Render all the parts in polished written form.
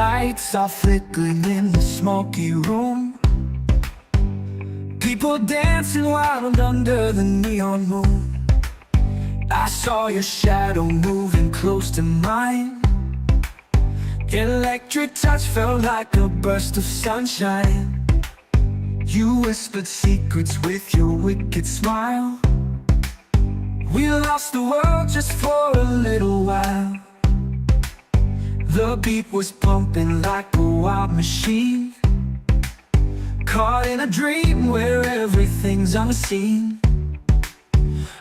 Lights are flickering in the smoky room. People dancing wild under the neon moon. I saw your shadow moving close to mine. Electric touch felt like a burst of sunshine. You whispered secrets with your wicked smile. We lost the world just for a little while. The beat was pumping like a wild machine, caught in a dream where everything's unseen.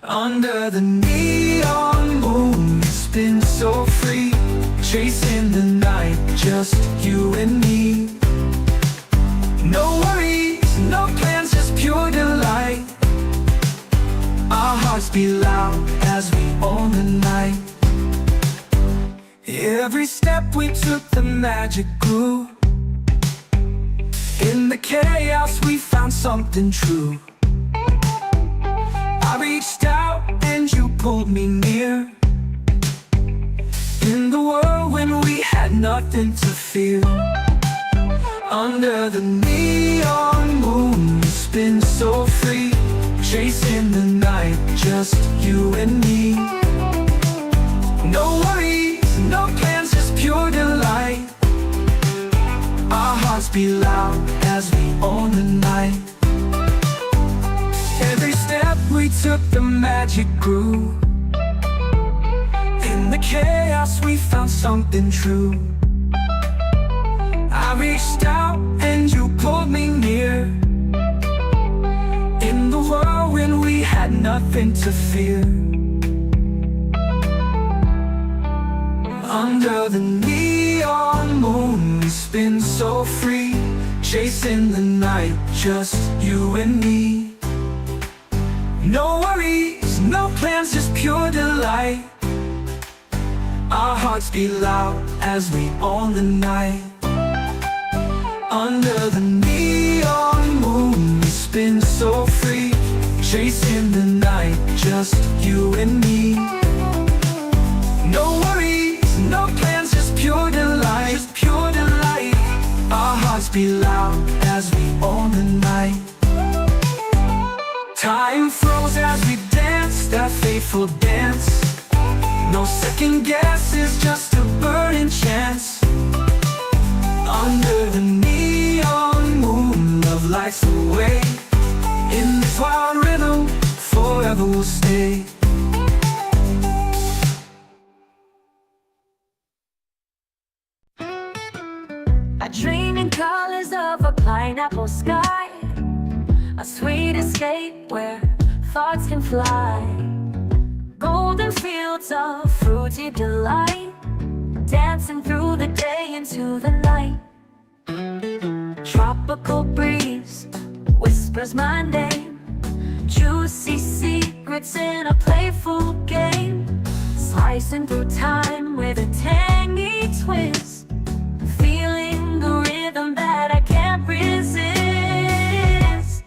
Under the neon moon, we spin so free, chasing the night, just you and me. No worries, no plans, just pure delight. Our hearts beat loud as we own the night. Every step we took, the magic grew. In the chaos we found something true. I reached out and you pulled me near. In the world when we had nothing to fear. Under the neon moon, we spin so free, chasing the night, just you and me. No worries, no plans, just pure delight. Our hearts beat loud as we own the night. Every step we took, the magic grew. In the chaos we found something true. I reached out and you pulled me near. In the world when we had nothing to fear. Under the neon moon, we spin so free, chasing the night, just you and me. No worries, no plans, just pure delight. Our hearts beat loud as we own the night. Under the neon moon, we spin so free, chasing the night, just you and me. No worries, no plans, just pure delight, just pure delight. Our hearts beat loud as we own the night. Time froze as we danced that fateful dance. No second guesses, just a burning chance. Under the neon moon, love lights the way. In this wild rhythm, forever we'll stay. I dream in colors of a pineapple sky, a sweet escape where thoughts can fly. Golden fields of fruity delight, dancing through the day into the night. Tropical breeze whispers my name, juicy secrets in a playful game. Slicing through time with a tangy twist, feeling the rhythm that I can't resist.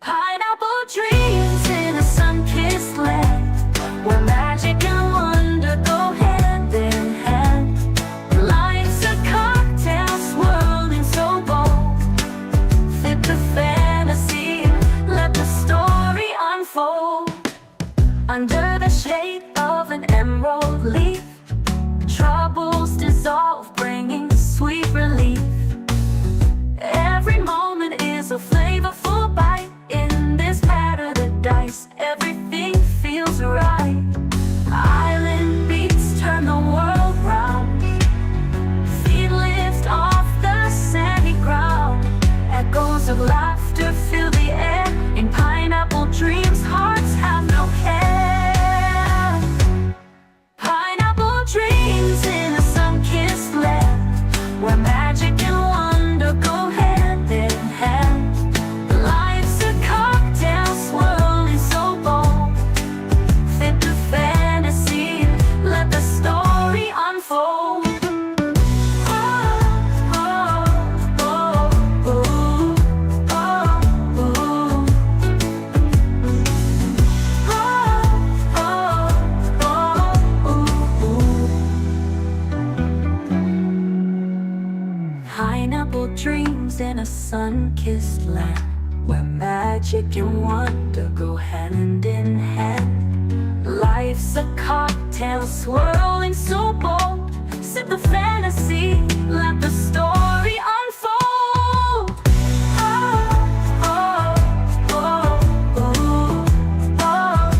Pineapple dreams in a sun-kissed land, where magic and wonder go hand in hand. Lights a cocktail swirling so bold, fit the fantasy, let the story unfold. Under the shade of an emerald leaf, troubles dissolve, bringing sweet relief. Every moment is a flavorful bite. In this paradise, everything feels right. Island beats turn the world round, feet lift off the sandy ground. Echoes of laughter fill the air. In pineapple dreams, hearts have no care. Pineapple dreams in a sun-kissed land, where magic in a sun-kissed land, where magic and wonder go hand in hand. Life's a cocktail swirling so bold. Sip the fantasy, let the story unfold. Oh, oh, oh, oh, oh, oh.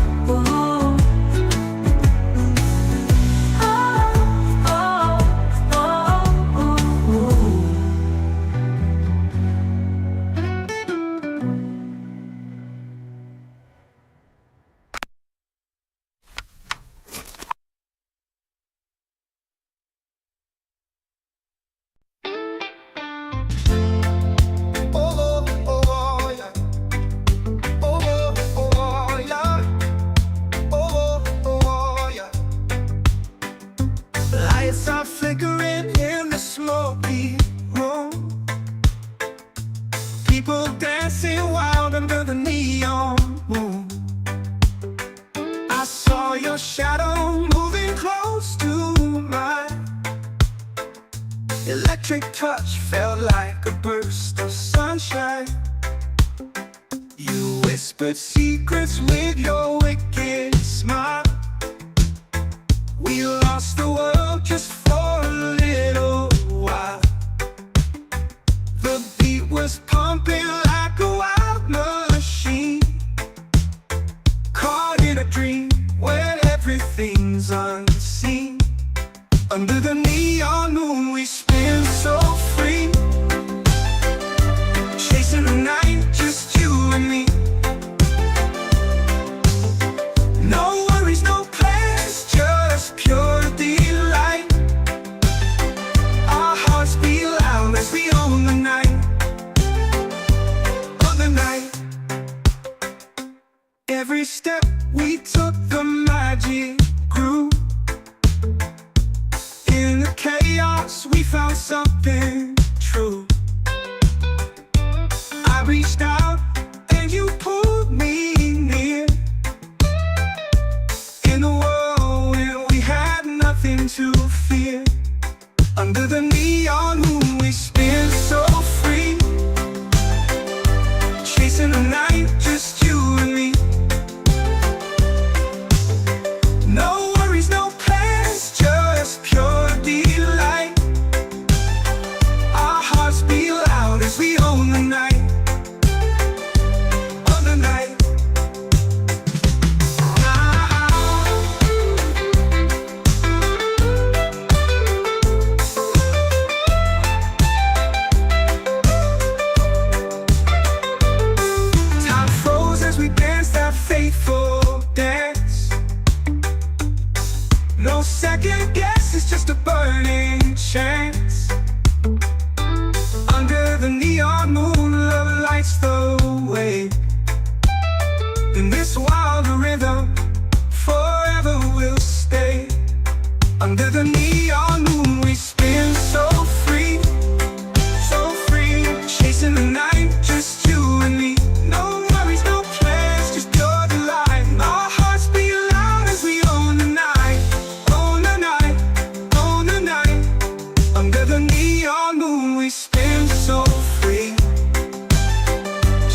Lights are flickering in the smoky room. People dancing wild under the neon moon. I saw your shadow moving close to mine. Electric touch felt like a burst of sunshine. You whispered secrets with your wicked smile. We lost the world just for a little while. The beat was pumping like a wild machine, caught in a dream where everything's unseen. Under the neon moon we spin so free, chasing the night, just you and me. No worries, no plans, just pure delight. Our hearts beat loud as we own the night. On the night, every step we took, the magic grew. In the chaos we found something true. I reached out and you pulled me near. In a world where we had nothing to fear. Under the neon moon we spin so free, chasing the night, just you and me. No worries, no plans, just pure delight. Our hearts beat loud as we own the night. On the night. Time froze as we danced that fateful dance. No second guess, it's just a burning chance. Under the neon moon, love lights the way. In this wild rhythm, forever we'll stay. Under the neon moon we spin so free, chasing the night, just you and me. No worries, no plans, just pure delight. Our hearts beat loud as we own the night. Own the night, own the night. Under the neon moon we spin so free,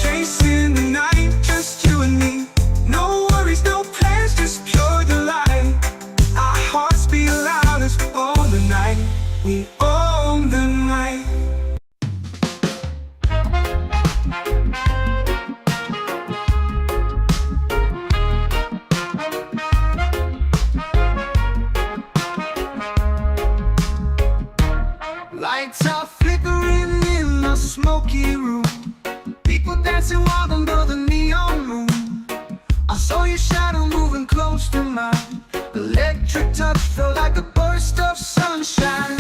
chasing the night, just you and me. No worries, no plans, just pure delight. Our hearts beat loud as we own the night. We own the night. Lights are flickering in the smoky room. People dancing wild under the neon moon. I saw your shadow moving close to mine. Electric touch felt like a burst of sunshine.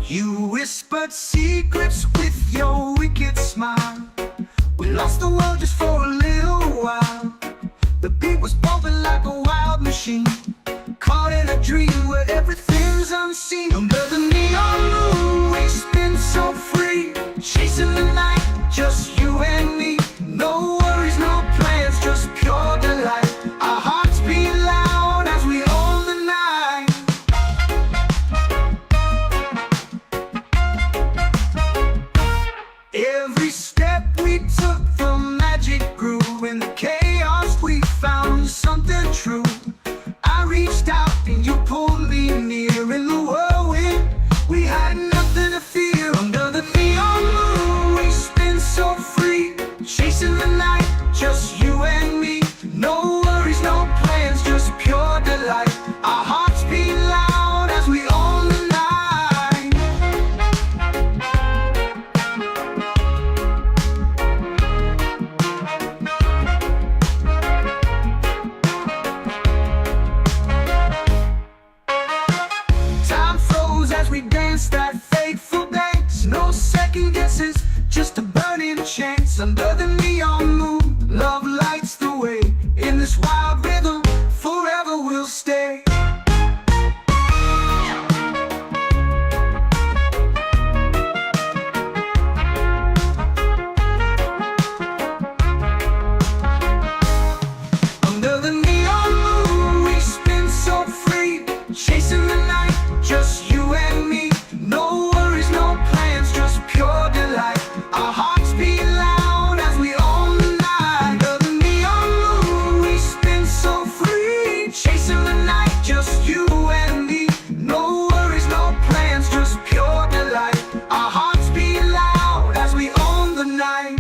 You whispered secrets with your wicked smile. We lost the world just for a little while. The beat was bumping like a wild machine, caught in a dream where everything's unseen. Under the neon moon we spin so free, chasing the night, just you and me. No worries, no plans, just pure delight. Our hearts beat loud as we own the night. we took, the magic grew. In the chaos we found something true. I reached out and you pulled me near. In the whirlwind we had nothing to fear. Under the neon moon we spin so free, chasing the night, just you and me. No worries, no plans, just pure delight. Our hearts beat loud as we own the night. Time froze as we danced that fateful dance. No second guesses, just a burning chance. Under the neon moon, love lights the way. In this wild rhythm, forever we'll stay. Under the neon moon, we spin so free, chasing the night, just you and me. No worries, no plans, just pure delight. Our hearts beat loud as we own the night. Under the neon moon, we spin so free, chasing the night, just you and me. No worries, no plans, just pure delight. Our hearts beat loud as we own the night.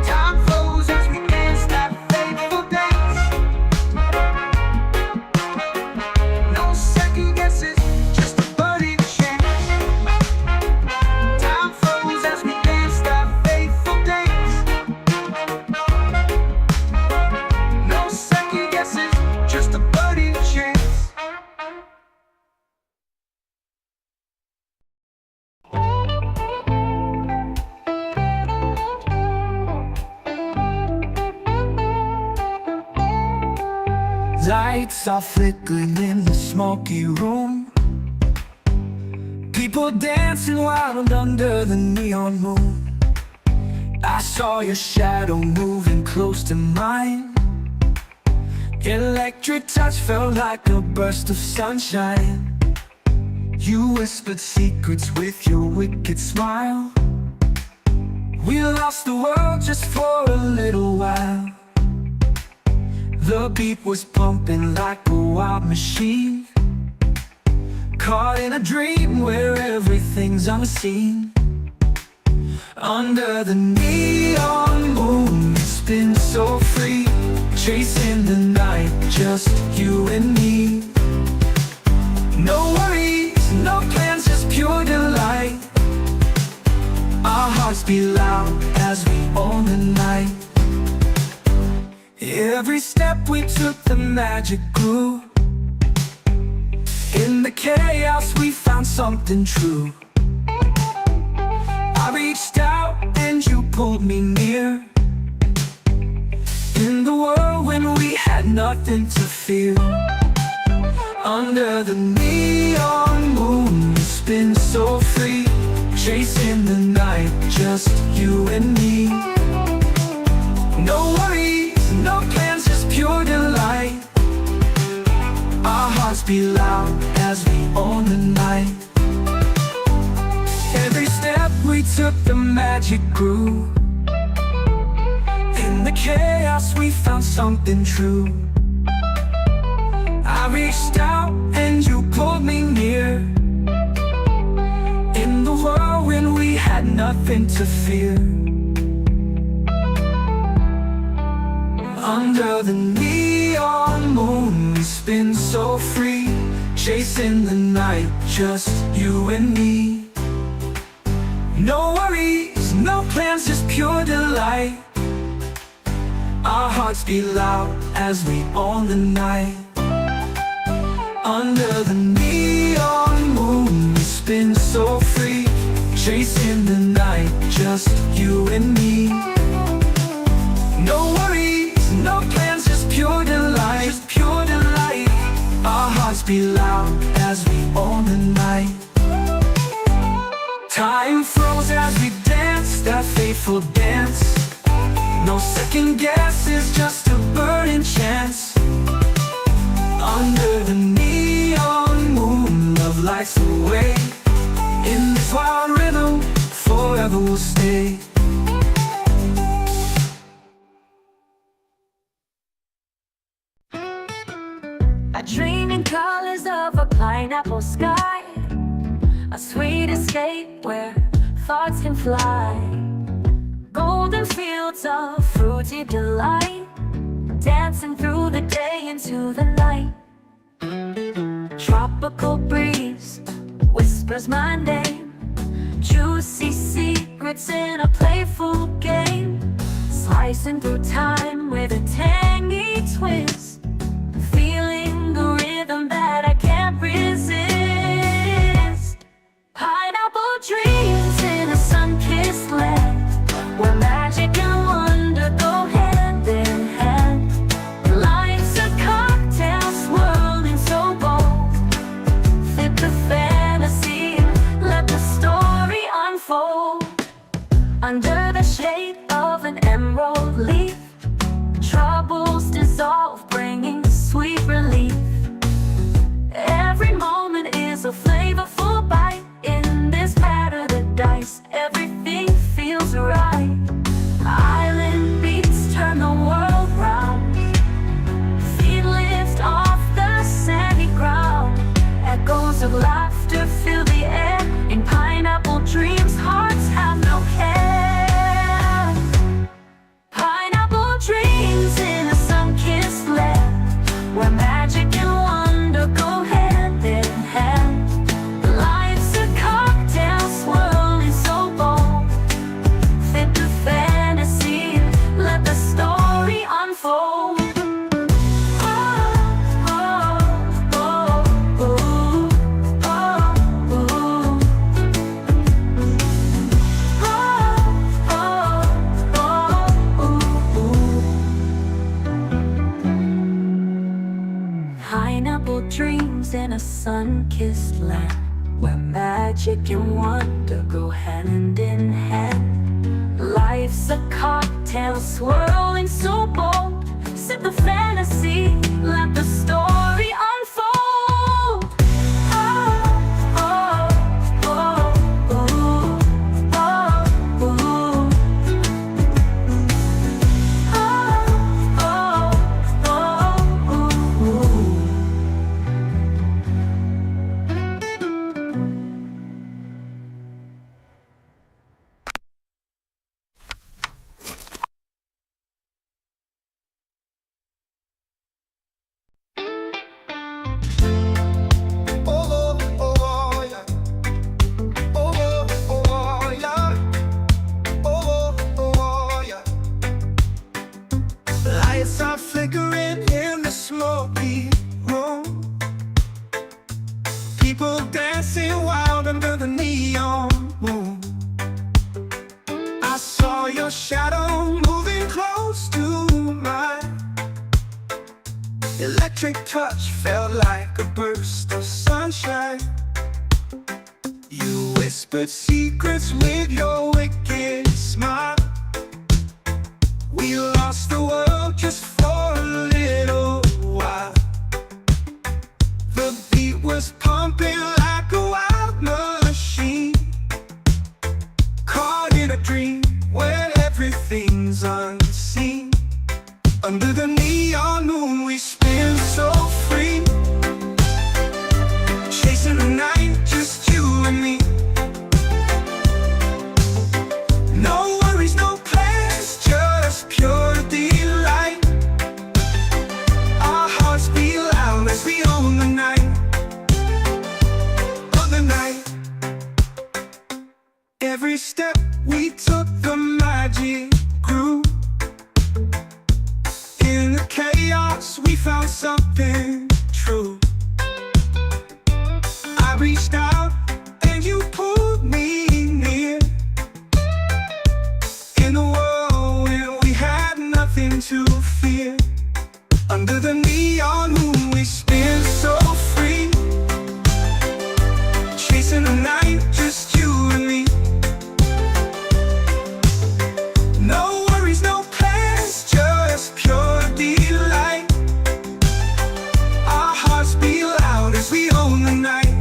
Time flows as we dance that fateful dance. No second guesses, just a burning chance. Time flows as we dance that fateful dance. No second guesses, just a burning chance. Lights are flickering in the smoky room. People dancing wild under the neon moon. I saw your shadow moving close to mine. Electric touch felt like a burst of sunshine. You whispered secrets with your wicked smile. We lost the world just for a little while. The beat was pumping like a wild machine, caught in a dream where everything's unseen. Under the neon moon, we spin so free, chasing the night, just you and me. No worries, no plans, just pure delight. Our hearts beat loud as we own the night. Every step we took, the magic grew. In the chaos we found something true. I reached out and you pulled me near. In the whirlwind we had nothing to fear. Under the neon moon we spin so free, chasing the night, just you and me. No worries, no plans, just pure delight. Our hearts beat loud as we own the night. Every step we took, the magic grew. In the chaos we found something true. I reached out and you pulled me near. In the whirlwind we had nothing to fear. Under the neon moon we spin so free, chasing the night, just you and me. No worries, no plans, just pure delight. Our hearts beat loud as we own the night. Under the neon moon we spin so free, chasing the night, just you and me. No worries, no plans, just pure delight, just pure delight. Our hearts beat loud as we own the night. Time froze as we danced that fateful dance. No second guesses, just a burning chance. Under the neon moon, love lights the way. In this wild rhythm, forever we'll stay. I dream in colors of a pineapple sky, a sweet escape where thoughts can fly. Golden fields of fruity delight, dancing through the day into the night. Tropical breeze whispers my name, juicy secrets in a playful game. Slicing through time with a tangy twist, feeling the rhythm that I can't resist. Pineapple dreams in a sun-kissed land, where magic and wonder go hand in hand. Life's a cocktail swirling so bold, fit the fantasy, let the story unfold. Under the shade of an emerald leaf, troubles dissolve, bringing sweet relief. Every moment is a flavorful bite. In this paradise, everything feels right. Island beats turn the world round, feet lift off the sandy ground. Echoes of laughter fill the air. In pineapple dreams, hearts have no care. Pineapple dreams in a sun-kissed land, where magic and wonder go hand in hand. Life's a cocktail swirling so bold, fit the fantasy, let the story unfold. Pineapple dreams in a sun-kissed land, where magic and wonder go hand in hand. Life's a cocktail swirling so bold, sip the fantasy, let the story unfold. Lights are flickering in the smoky room, people dancing wild under the neon moon. I saw your shadow moving close to mine. Electric touch felt like a burst of sunshine. You whispered secrets with your wicked smile. We lost the world just for a little while. The beat was pumping like a wild machine, caught in a dream where everything's unseen. Under the neon moon we spin so free, chasing the night, just you and me. No worries, no plans, just pure delight. Our hearts beat loud as we own the night. On the night, every step we took, the magic grew. In the chaos we found something true. I reached out and you pulled me near, in a world where we had nothing to fear. Under the neon moon we spin so free, chasing the night, just you and me. No worries, no plans, just pure delight. Our hearts beat loud as we own the night.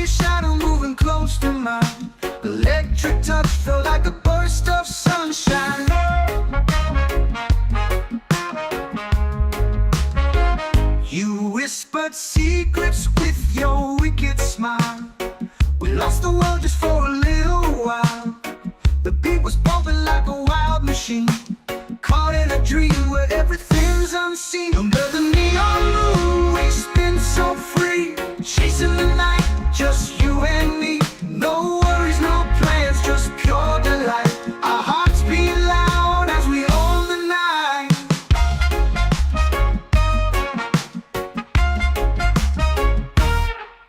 your shadow moving close to mine. Electric touch felt like a burst of sunshine. You whispered secrets with your wicked smile. We lost the world just for a little while. The beat was bumping like a wild machine, caught in a dream where everything's unseen. Under the neon moon we spin so free, chasing the night, just you and me. No worries, no plans, just pure delight. Our hearts beat loud as we own the night.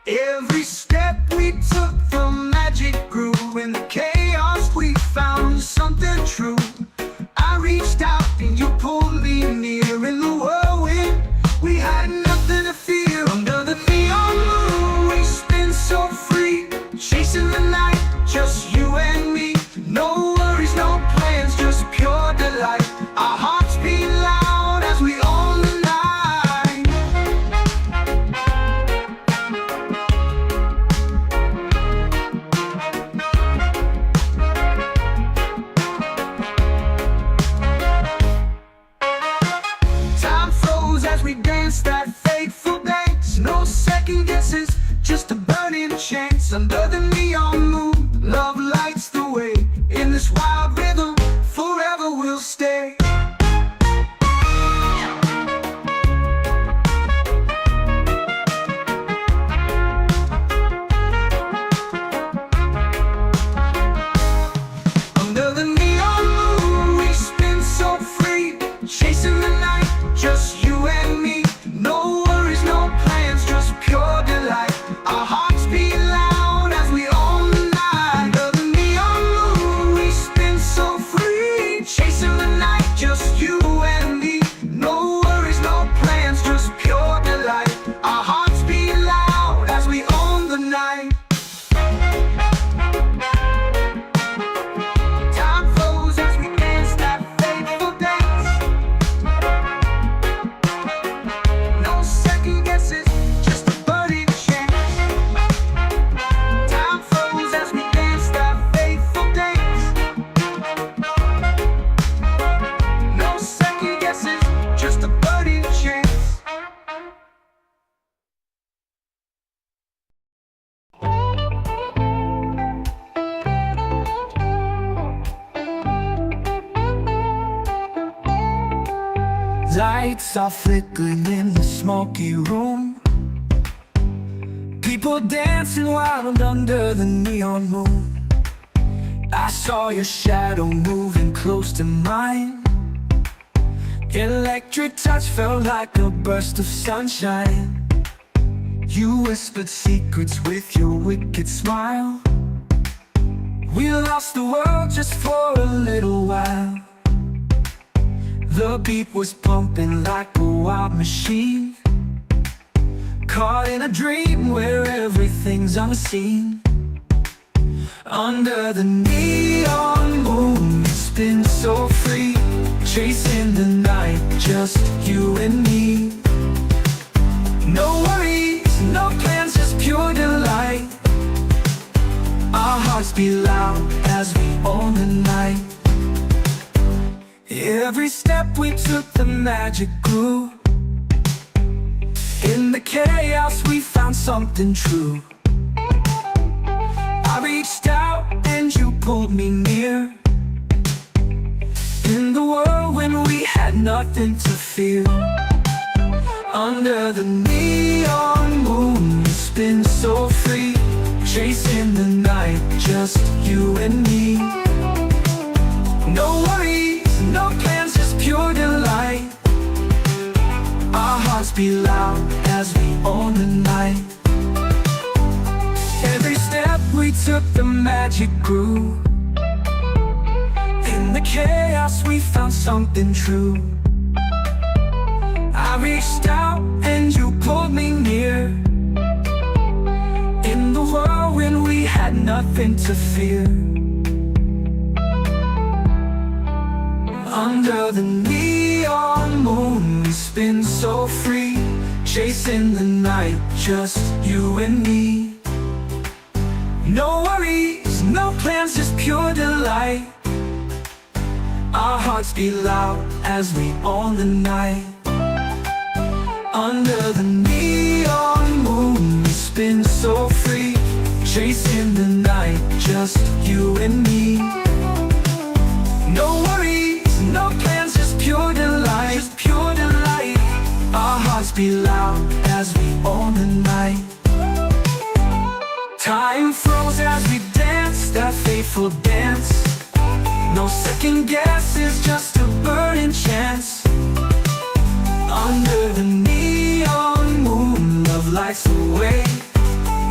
Every step we took, the magic grew. In the chaos we found something true. I reached out and you pulled me near. In the whirlwind we had nothing to fear. Under the neon moon we spin so free, chasing the night, just you and me. No worries, no plans, just pure delight. Our hearts beat loud as we own the night. Time froze as we danced that fateful dance. No second guesses, just a burning chance. Under the neon moon, love lights the way. In this wild rhythm, forever we'll stay. Under the neon moon we spin so free, chasing the night, just you and me. No worries, no plans, just pure delight. Our hearts beat loud as we own the night. Under the neon moon we spin so free, chasing the night, just you and me. No worries, no plans, just pure delight. Our hearts beat loud as we own the night. Time froze as we danced that fateful dance. No second guesses, just a burning chance. Time froze as we danced that fateful dance. No second guesses, just a burning chance. Lights are flickering in the smoky room. People dancing wild under the neon moon. I saw your shadow moving close to mine. Electric touch felt like a burst of sunshine. You whispered secrets with your wicked smile. We lost the world just for a little while. The beat was pumping like a wild machine, caught in a dream where everything's unseen. Under the neon moon we spin so free, chasing the night, just you and me. No worries, no plans, just pure delight. Our hearts beat loud as we own the night. Every step we took, the magic grew. In the chaos we found something true. I reached out and you pulled me near. In the world when we had nothing to fear. Under the neon moon we spin so free, chasing the night, just you and me. No worries, no plans, just pure delight. Our hearts beat loud as we own the night. Every step we took, the magic grew. In the chaos we found something true. I reached out and you pulled me near. In the world when we had nothing to fear. Under the neon moon we spin so free, chasing the night, just you and me. No worries, no plans, just pure delight. Our hearts beat loud as we own the night. Under the neon moon, we spin so free, chasing the night, just you and me. No worries, no plans, just pure delight. Just pure delight. Our hearts beat loud as we own the night. Time froze as we danced that fateful dance. No second guesses, just a burning chance. Under the neon moon, love lights the way.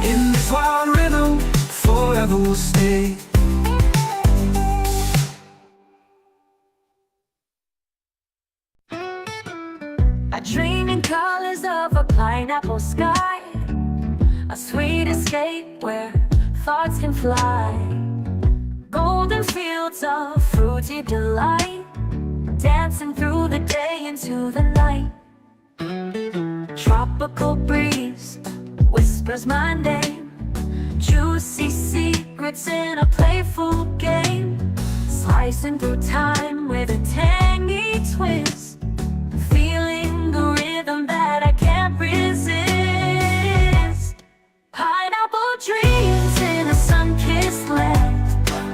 In this wild rhythm, forever we'll stay. I dream in colors of a pineapple sky, a sweet escape where thoughts can fly. Golden fields of fruity delight, dancing through the day into the night. Tropical breeze whispers my name, juicy secrets in a playful game. Slicing through time with a tangy twist, feeling the rhythm that I can't resist. Pineapple dreams in a sun-kissed land,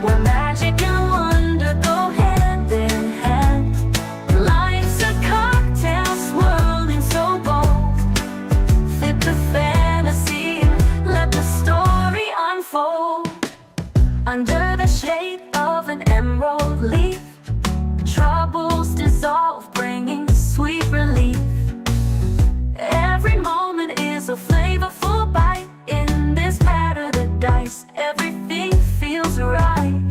where magic and wonder go hand in hand. Life's a cocktail swirling so bold, fit the fantasy, let the story unfold. Under the shade of an emerald leaf, troubles dissolve, bringing sweet relief. Every moment is a flavorful bite. In this paradise, everything feels right.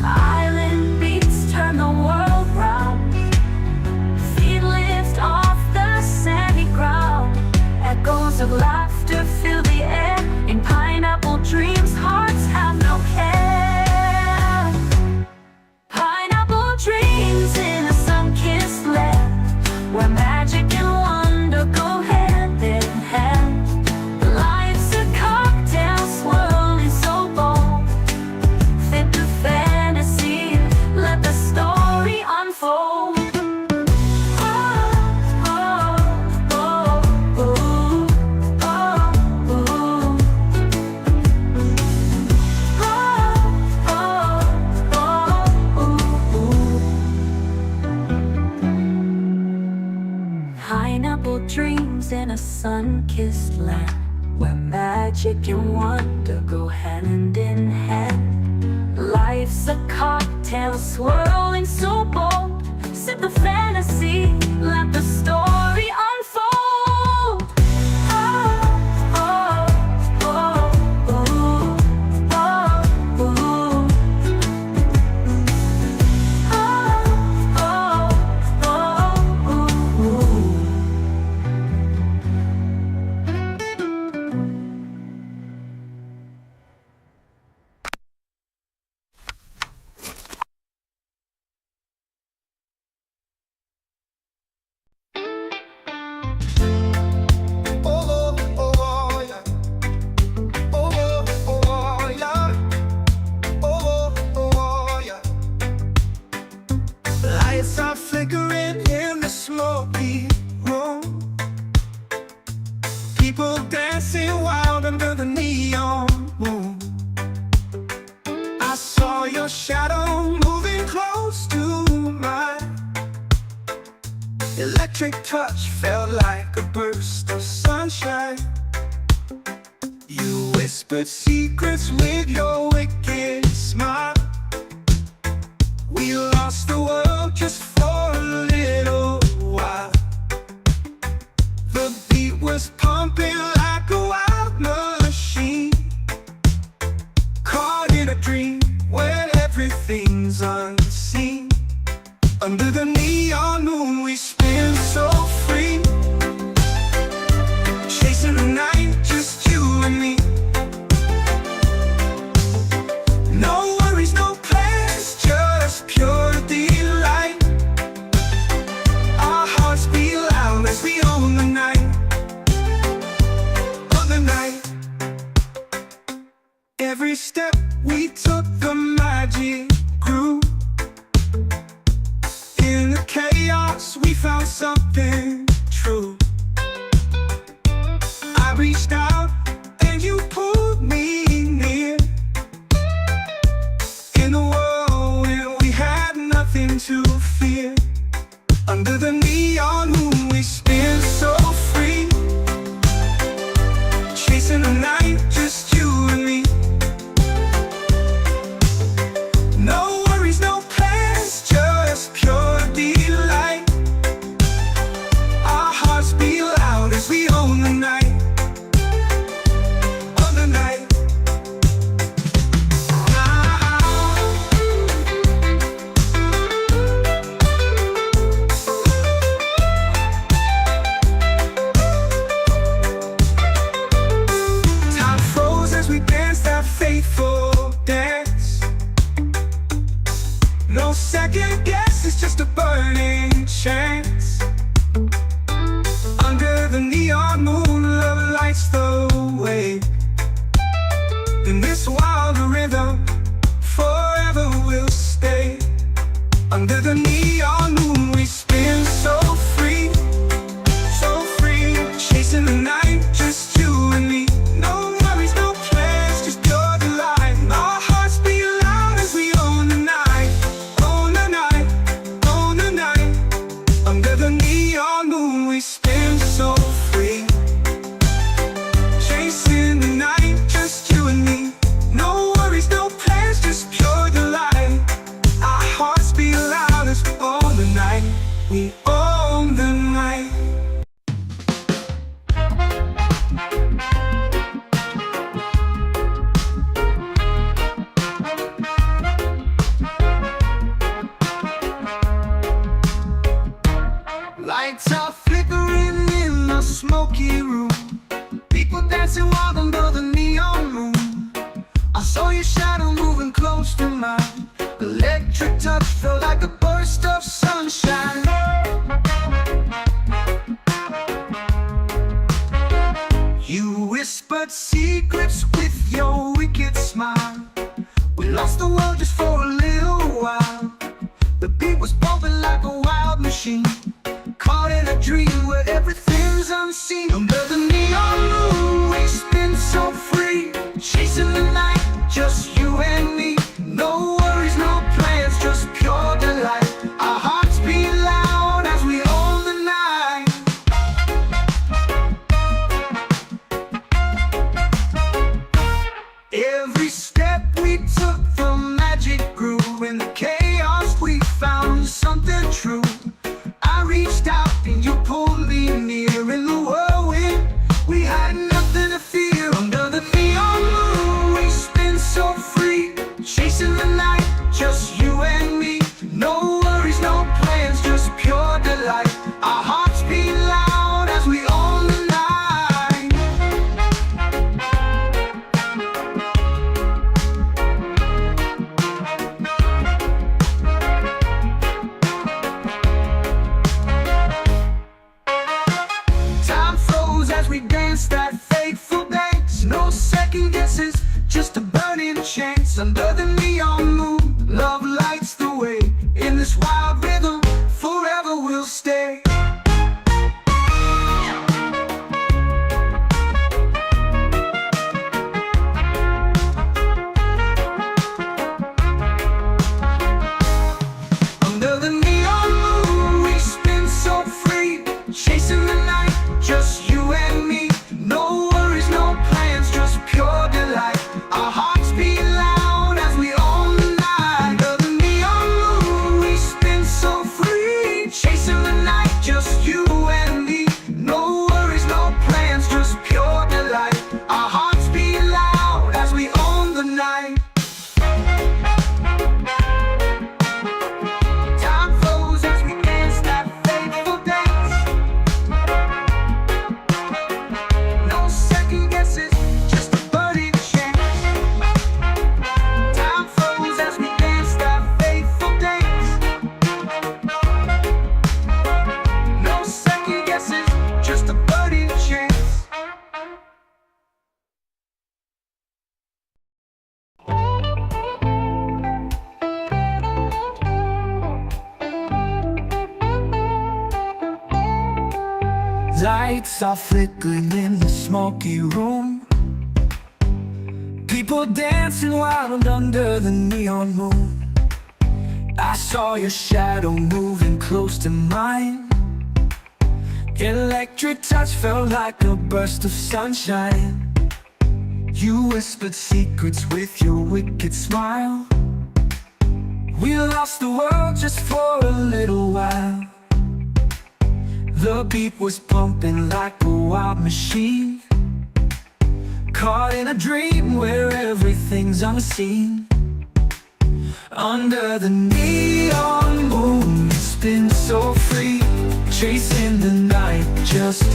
Island beats turn the world round, feet lift off the sandy ground. Echoes of laughter fill the air. In pineapple dreams, hearts have no care. Pineapple dreams in a sun-kissed land, where magic and wonder go hand in hand. Life's a cocktail swirling so bold, fit the fantasy, let the story unfold. Pineapple dreams in a sun-kissed land, where magic and wonder go hand in hand. Life's a cocktail swirling so bold, sip the fantasy, let the story unfold. Lights are flickering in the smoky room, people dancing wild under the neon moon. I saw your shadow moving close to mine. Electric touch felt like a burst of sunshine. You whispered secrets with your wicked smile. We lost the world just for a little while. The beat was pumping like a wild machine, caught in a dream where everything's unseen. Under the neon moon we spin so free, chasing the night, just you and me. No worries, no plans, just pure delight. Our hearts beat loud as we own the night. On the night. Every step we took, the magic grew. In the chaos, we found something true. I reached out and you pulled me near. In a world where we had nothing to fear. Under the neon moon we spin so free. Chasing the night, just you and me. No worries, no plans, just pure delight. Our hearts beat loud as we own the night. On the night. Time froze as we danced that faithful dance. No second guess, it's just a burning chance. Under the neon moon, love lights the way. In this wild rhythm, forever we'll stay. Under the neon moon, we spin so free, so free. Chasing the night, just you and me. No worries, no plans, just pure delight. Our hearts beat loud as we own the night. Own the night, own the night. Under the neon moon, we spin so free. Chasing the night, just you and me. No worries, no plans, just pure delight. Our hearts beat loud as we own the night. We own the night. Lights are flickering in the smoky room. People dancing wild under the neon moon. I saw your shadow moving close to mine. Electric touch felt like a burst of sunshine. You whispered secrets with your wicked smile. We lost the world just for a little while. The beat was bumping like a wild machine. Caught in a dream where everything's unseen. Under the neon moon, we spin so free. Chasing the night, just you and me. No worries, no plans, just pure delight. Our hearts beat loud as we own the night. Every step we took, the magic grew. In the chaos, we found something true. I reached out and you pulled me near. In the whirlwind, we had nothing to fear. Under the neon moon, we spin so free. Chasing the night, just you and me. No worries, no plans, just pure delight. Our hearts beat loud as we own the night. Time froze as we danced that fateful dance. No second guesses, just a burning chance. Under the neon moon, love lights the way. In this wild rhythm, forever we'll stay. Under the neon moon, we spin so free. Chasing the night, just you and me. No worries, no plans, just pure delight. Our hearts beat loud as we Lights are flickering in the smoky room. People dancing wild under the neon moon. I saw your shadow moving close to mine. Electric touch felt like a burst of sunshine. You whispered secrets with your wicked smile. We lost the world just for a little while. The beat was pumping like a wild machine, caught in a dream where everything's unseen. Under the neon moon, it's been so free, chasing the night just